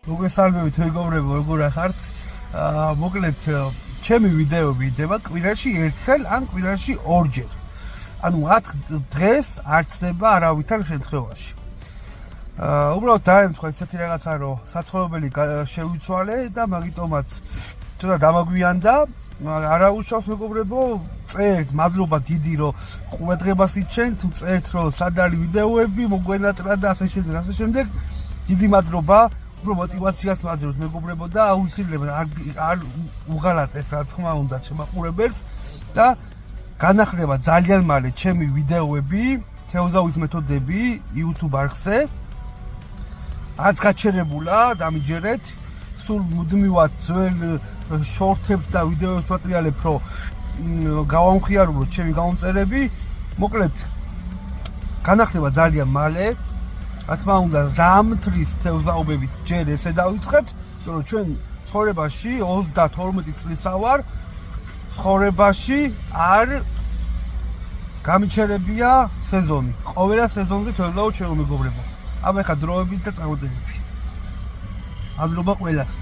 მოგესალმებით მეგობრებო, როგორ ახართ? მოკლედ, ჩემი ვიდეოები იდება კვირაში ერთხელ ან კვირაში ორჯერ. ანუ 10 დღეს არ ცდება არავითარ შემთხვევაში. უბრალოდ დაემთხვა ესეთი რაღაცა, რომ საცხოვრებელი შევიცვალე და მაგიტომაც ცოტა დამაგვიანდა. არა უშავს მეგობრებო, წერთ, მადლობა დიდი, რომ ყურადღებას იჩენთ, წერთ, რომ სად არის ვიდეოები, მოგვენატრა და ასე შემდეგ. დიდი მადლობა. მოტივაციას მაძლევთ მეგობრებო და აუცილებლად არ უღალატეთ რა თქმა უნდა შემაყურებელს და განახლება ძალიან მალე ჩემი ვიდეოები თეოზავის მეთოდები YouTube არხზე რაც გაჩერებულა დამიჯერეთ სულ მუდმივად ძველ შორტებს და ვიდეოებს ვატრიალებ რომ გავამხიარულოთ ჩემი გამომწერები მოკლედ განახლება ძალიან მალე რა თქმა უნდა ზამთრის თევზაობებით ჯერ ესე დავიწყებთ, რომ ჩვენ ცხოვრებაში 32 წლისა ვარ, ცხოვრებაში არ გამიჩერებია სეზონი. ყოველა სეზონზე თევზაობ ჩვენ მეგობრებო. აბა ხა დროებით და წამოდებები. მადლობა ყველას.